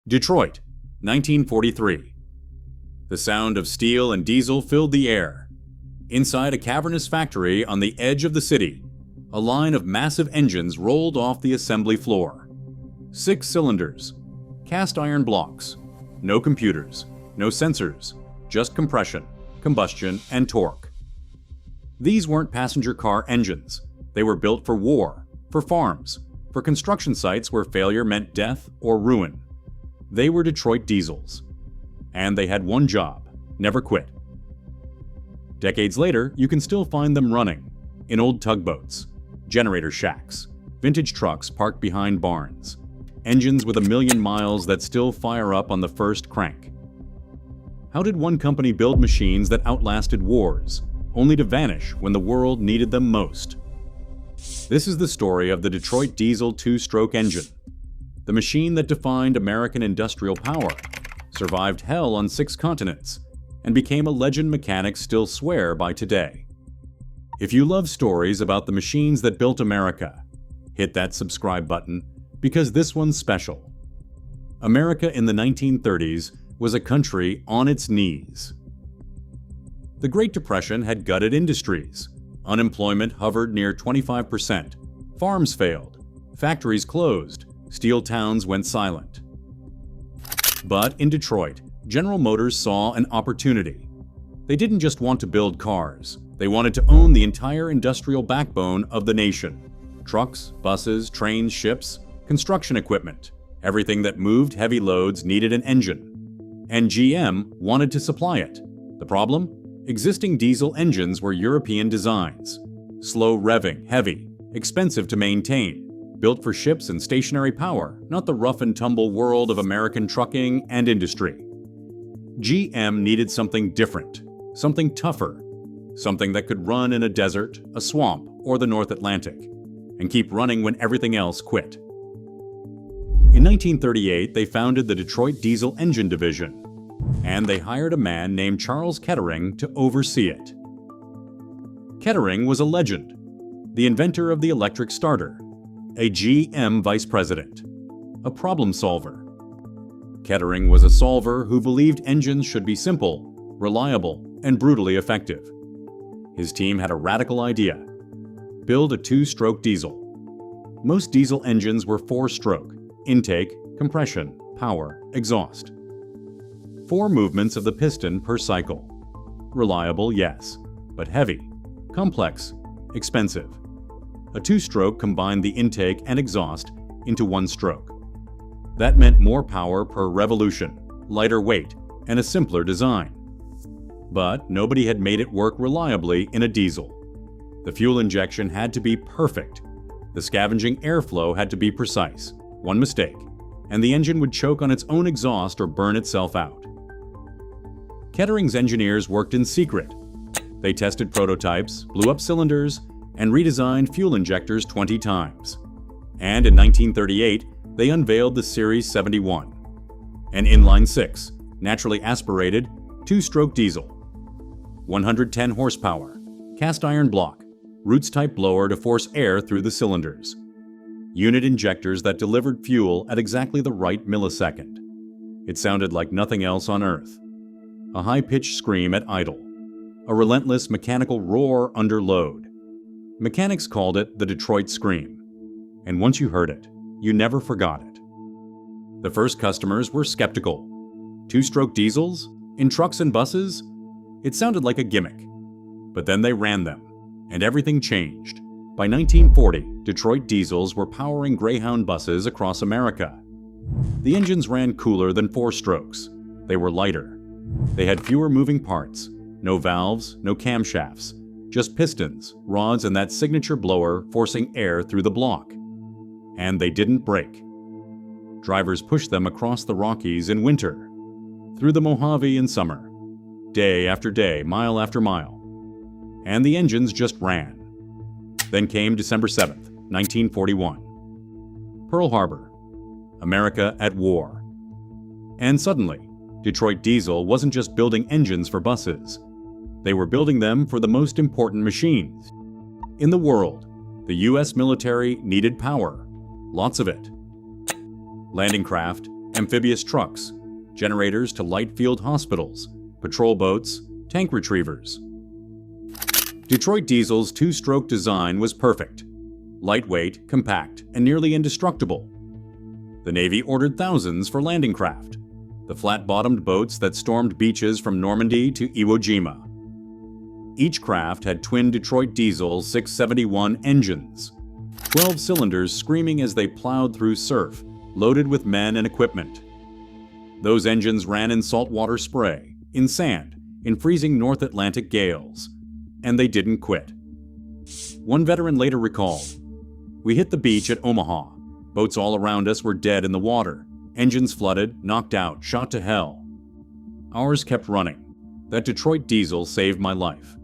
Detroit, 1943. The sound of steel and diesel filled the air. Inside a cavernous factory on the edge of the city, a line of massive engines rolled off the assembly floor. 6 cylinders, cast iron blocks, no computers, no sensors, just compression, combustion, and torque. These weren't passenger car engines. They were built for war, for farms, for construction sites where failure meant death or ruin. They were Detroit diesels. And they had one job: never quit. Decades later, you can still find them running in old tugboats, generator shacks, vintage trucks parked behind barns, engines with 1,000,000 miles that still fire up on the first crank. How did one company build machines that outlasted wars, only to vanish when the world needed them most? This is the story of the Detroit diesel 2-stroke engine, the machine that defined American industrial power, survived hell on 6 continents, and became a legend mechanics still swear by today. If you love stories about the machines that built America, hit that subscribe button, because this one's special. America in the 1930s was a country on its knees. The Great Depression had gutted industries. Unemployment hovered near 25%. Farms failed. Factories closed. Steel towns went silent. But in Detroit, General Motors saw an opportunity. They didn't just want to build cars. They wanted to own the entire industrial backbone of the nation. Trucks, buses, trains, ships, construction equipment. Everything that moved heavy loads needed an engine. And GM wanted to supply it. The problem? Existing diesel engines were European designs. Slow revving, heavy, expensive to maintain. Built for ships and stationary power, not the rough and tumble world of American trucking and industry. GM needed something different, something tougher, something that could run in a desert, a swamp, or the North Atlantic, and keep running when everything else quit. In 1938, they founded the Detroit Diesel Engine Division, and they hired a man named Charles Kettering to oversee it. Kettering was a legend, the inventor of the electric starter, a GM vice president, a problem solver. Kettering was a solver who believed engines should be simple, reliable, and brutally effective. His team had a radical idea: build a 2-stroke diesel. Most diesel engines were 4-stroke: intake, compression, power, exhaust. 4 movements of the piston per cycle. Reliable, yes, but heavy, complex, expensive. A 2-stroke combined the intake and exhaust into 1 stroke. That meant more power per revolution, lighter weight, and a simpler design. But nobody had made it work reliably in a diesel. The fuel injection had to be perfect. The scavenging airflow had to be precise. One mistake, and the engine would choke on its own exhaust or burn itself out. Kettering's engineers worked in secret. They tested prototypes, blew up cylinders, and redesigned fuel injectors 20 times. And in 1938, they unveiled the Series 71, an inline-6, naturally aspirated, 2-stroke diesel. 110 horsepower, cast iron block, roots-type blower to force air through the cylinders. Unit injectors that delivered fuel at exactly the right millisecond. It sounded like nothing else on Earth. A high-pitched scream at idle. A relentless mechanical roar under load. Mechanics called it the Detroit Scream. And once you heard it, you never forgot it. The first customers were skeptical. 2-stroke diesels? In trucks and buses? It sounded like a gimmick. But then they ran them, and everything changed. By 1940, Detroit diesels were powering Greyhound buses across America. The engines ran cooler than 4-strokes. They were lighter. They had fewer moving parts, no valves, no camshafts, just pistons, rods, and that signature blower forcing air through the block. And they didn't break. Drivers pushed them across the Rockies in winter, through the Mojave in summer, day after day, mile after mile. And the engines just ran. Then came December 7th, 1941. Pearl Harbor. America at war. And suddenly, Detroit Diesel wasn't just building engines for buses. They were building them for the most important machines. In the world, the U.S. military needed power. Lots of it. Landing craft, amphibious trucks, generators to light field hospitals, patrol boats, tank retrievers. Detroit Diesel's two-stroke design was perfect. Lightweight, compact, and nearly indestructible. The Navy ordered thousands for landing craft, the flat-bottomed boats that stormed beaches from Normandy to Iwo Jima. Each craft had twin Detroit Diesel 671 engines, 12 cylinders screaming as they plowed through surf, loaded with men and equipment. Those engines ran in saltwater spray, in sand, in freezing North Atlantic gales. And they didn't quit. One veteran later recalled, "We hit the beach at Omaha. Boats all around us were dead in the water. Engines flooded, knocked out, shot to hell. Ours kept running. That Detroit Diesel saved my life."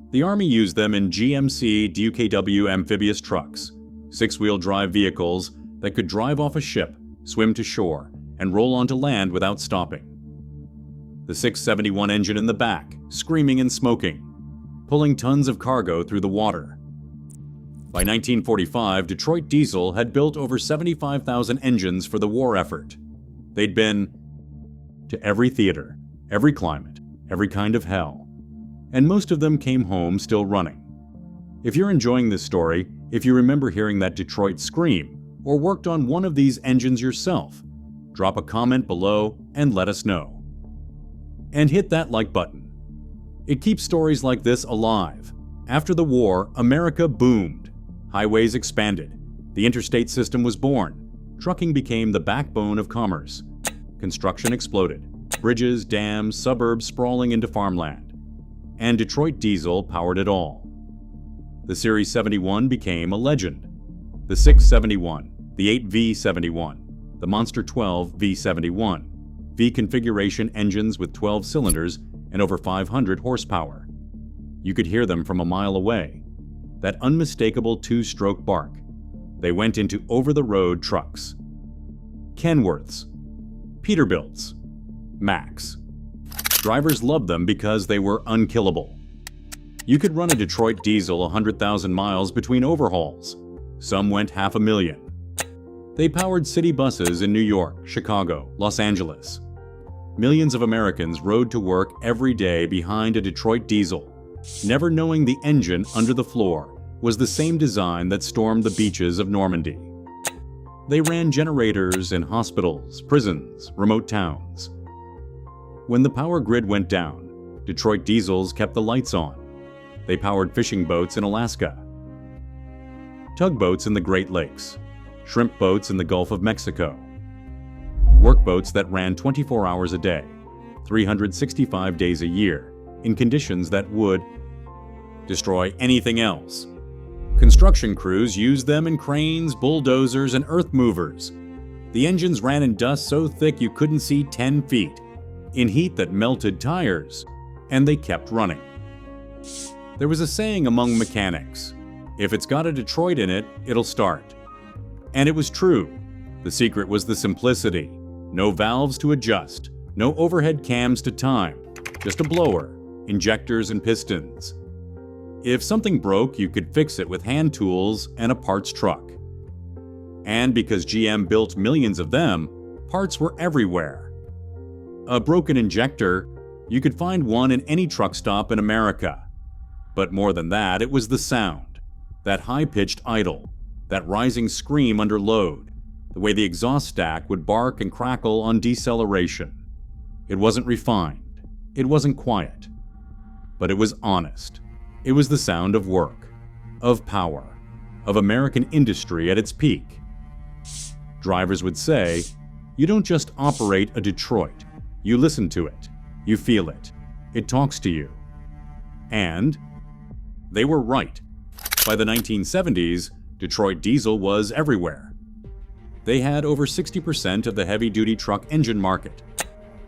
The Army used them in GMC WKW amphibious trucks, six-wheel drive vehicles that could drive off a ship, swim to shore, and roll onto land without stopping. The 671 engine in the back, screaming and smoking, pulling tons of cargo through the water. By 1945, Detroit Diesel had built over 75,000 engines for the war effort. They'd been to every theater, every climate, every kind of hell. And most of them came home still running. If you're enjoying this story, if you remember hearing that Detroit scream, or worked on one of these engines yourself, drop a comment below and let us know. And hit that like button. It keeps stories like this alive. After the war, America boomed. Highways expanded. The interstate system was born. Trucking became the backbone of commerce. Construction exploded. Bridges, dams, suburbs sprawling into farmland. And Detroit Diesel powered it all. The Series 71 became a legend. The 671, the 8V71, the Monster 12 V71, V-configuration engines with 12 cylinders and over 500 horsepower. You could hear them from a mile away. That unmistakable two-stroke bark. They went into over-the-road trucks. Kenworths, Peterbilts, Max. Drivers loved them because they were unkillable. You could run a Detroit Diesel 100,000 miles between overhauls. Some went 500,000. They powered city buses in New York, Chicago, Los Angeles. Millions of Americans rode to work every day behind a Detroit Diesel, never knowing the engine under the floor was the same design that stormed the beaches of Normandy. They ran generators in hospitals, prisons, remote towns. When the power grid went down, Detroit Diesels kept the lights on. They powered fishing boats in Alaska, tugboats in the Great Lakes, shrimp boats in the Gulf of Mexico, workboats that ran 24 hours a day, 365 days a year, in conditions that would destroy anything else. Construction crews used them in cranes, bulldozers, and earth movers. The engines ran in dust so thick you couldn't see 10 feet, in heat that melted tires, and they kept running. There was a saying among mechanics, "If it's got a Detroit in it, it'll start." And it was true. The secret was the simplicity. No valves to adjust, no overhead cams to time, just a blower, injectors and pistons. If something broke, you could fix it with hand tools and a parts truck. And because GM built millions of them, parts were everywhere. A broken injector, you could find one in any truck stop in America. But more than that, it was the sound. That high-pitched idle, that rising scream under load, the way the exhaust stack would bark and crackle on deceleration. It wasn't refined. It wasn't quiet. But it was honest. It was the sound of work, of power, of American industry at its peak. Drivers would say, "You don't just operate a Detroit. You listen to it. You feel it. It talks to you." And they were right. By the 1970s, Detroit Diesel was everywhere. They had over 60% of the heavy-duty truck engine market.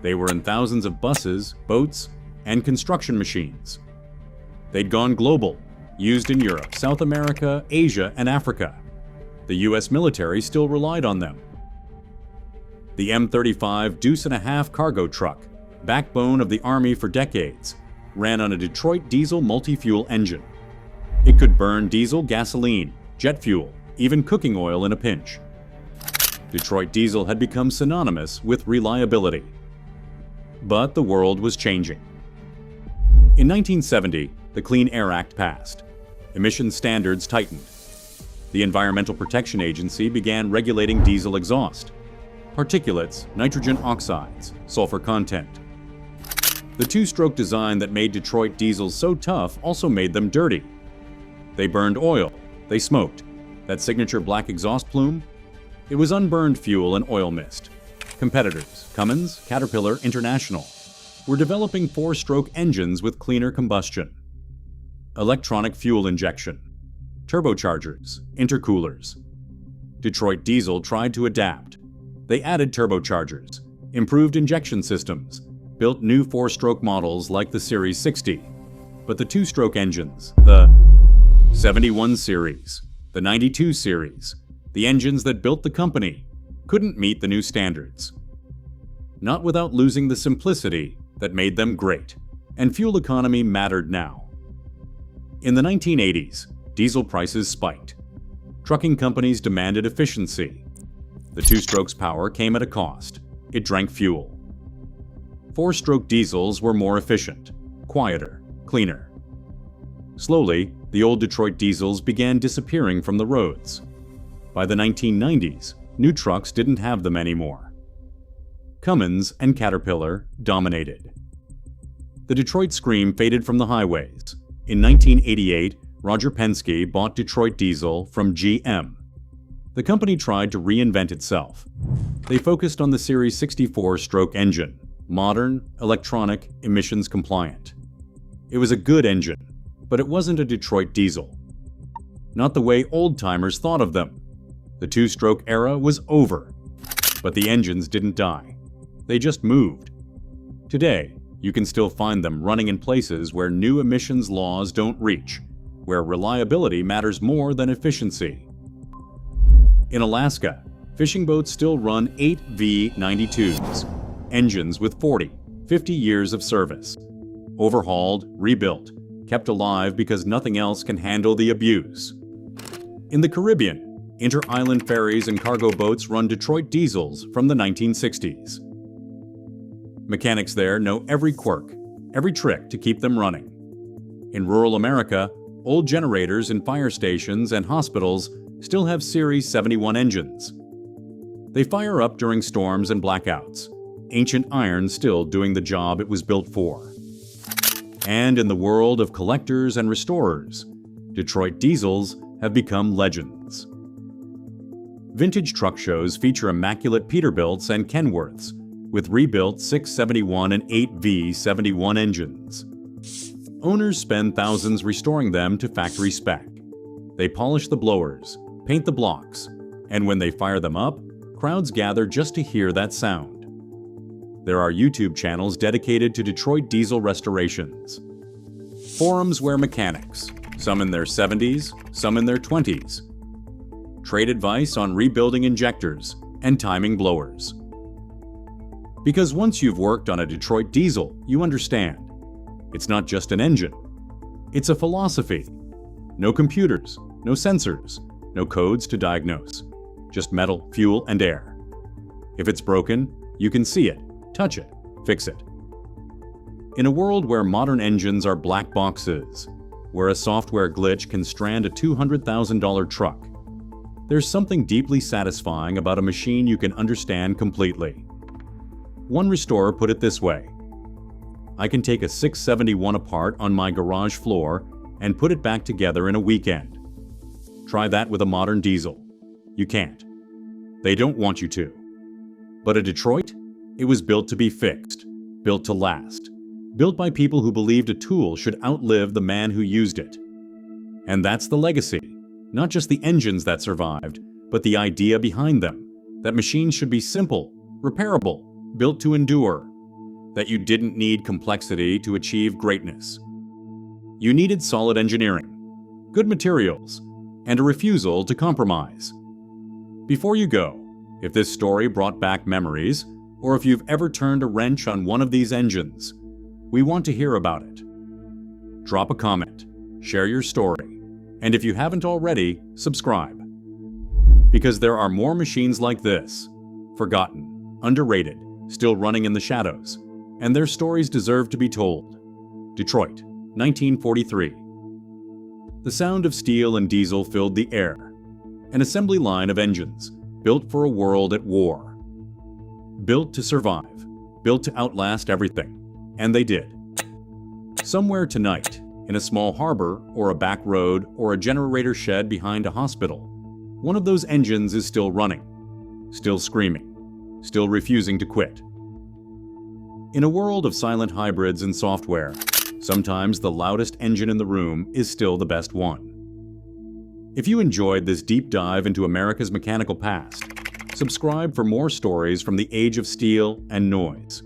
They were in thousands of buses, boats, and construction machines. They'd gone global, used in Europe, South America, Asia, and Africa. The US military still relied on them. The M35 deuce-and-a-half cargo truck, backbone of the Army for decades, ran on a Detroit Diesel multi-fuel engine. It could burn diesel, gasoline, jet fuel, even cooking oil in a pinch. Detroit diesel had become synonymous with reliability. But the world was changing. In 1970, the Clean Air Act passed. Emissions standards tightened. The Environmental Protection Agency began regulating diesel exhaust, particulates, nitrogen oxides, sulfur content. The two-stroke design that made Detroit diesels so tough also made them dirty. They burned oil, they smoked. That signature black exhaust plume? It was unburned fuel and oil mist. Competitors, Cummins, Caterpillar, International, were developing four-stroke engines with cleaner combustion. Electronic fuel injection, turbochargers, intercoolers. Detroit diesel tried to adapt. They added turbochargers, improved injection systems, built new four-stroke models like the Series 60. But the two-stroke engines, the 71 series, the 92 series, the engines that built the company, couldn't meet the new standards. Not without losing the simplicity that made them great, and fuel economy mattered now. In the 1980s, diesel prices spiked. Trucking companies demanded efficiency. The two-stroke's power came at a cost. It drank fuel. Four-stroke diesels were more efficient, quieter, cleaner. Slowly, the old Detroit diesels began disappearing from the roads. By the 1990s, new trucks didn't have them anymore. Cummins and Caterpillar dominated. The Detroit Scream faded from the highways. In 1988, Roger Penske bought Detroit Diesel from GM. The company tried to reinvent itself. They focused on the Series 64-stroke engine, modern, electronic, emissions compliant. It was a good engine, but it wasn't a Detroit diesel. Not the way old-timers thought of them. The two-stroke era was over. But the engines didn't die. They just moved. Today, you can still find them running in places where new emissions laws don't reach, where reliability matters more than efficiency. In Alaska, fishing boats still run 8 V92s, engines with 40, 50 years of service. Overhauled, rebuilt, kept alive because nothing else can handle the abuse. In the Caribbean, inter-island ferries and cargo boats run Detroit diesels from the 1960s. Mechanics there know every quirk, every trick to keep them running. In rural America, old generators in fire stations and hospitals still have Series 71 engines. They fire up during storms and blackouts, ancient iron still doing the job it was built for. And in the world of collectors and restorers, Detroit diesels have become legends. Vintage truck shows feature immaculate Peterbilts and Kenworths, with rebuilt 671 and 8V71 engines. Owners spend thousands restoring them to factory spec. They polish the blowers, paint the blocks, and when they fire them up, crowds gather just to hear that sound. There are YouTube channels dedicated to Detroit diesel restorations. Forums where mechanics, some in their 70s, some in their 20s, trade advice on rebuilding injectors and timing blowers. Because once you've worked on a Detroit diesel, you understand. It's not just an engine. It's a philosophy. No computers, no sensors, no codes to diagnose. Just metal, fuel, and air. If it's broken, you can see it, touch it, fix it. In a world where modern engines are black boxes, where a software glitch can strand a $200,000 truck, there's something deeply satisfying about a machine you can understand completely. One restorer put it this way: I can take a 671 apart on my garage floor and put it back together in a weekend. Try that with a modern diesel. You can't. They don't want you to. But a Detroit? It was built to be fixed, built to last, built by people who believed a tool should outlive the man who used it. And that's the legacy. Not just the engines that survived, but the idea behind them, that machines should be simple, repairable, built to endure, that you didn't need complexity to achieve greatness. You needed solid engineering, good materials, and a refusal to compromise. Before you go, if this story brought back memories, or if you've ever turned a wrench on one of these engines, we want to hear about it. Drop a comment, share your story, and if you haven't already, subscribe. Because there are more machines like this, forgotten, underrated, still running in the shadows, and their stories deserve to be told. Detroit, 1943. The sound of steel and diesel filled the air. An assembly line of engines, built for a world at war. Built to survive, built to outlast everything. And they did. Somewhere tonight, in a small harbor, or a back road, or a generator shed behind a hospital, one of those engines is still running, still screaming, still refusing to quit. In a world of silent hybrids and software, sometimes the loudest engine in the room is still the best one. If you enjoyed this deep dive into America's mechanical past, subscribe for more stories from the age of steel and noise,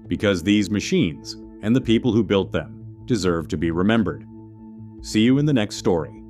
because these machines and the people who built them deserve to be remembered. See you in the next story.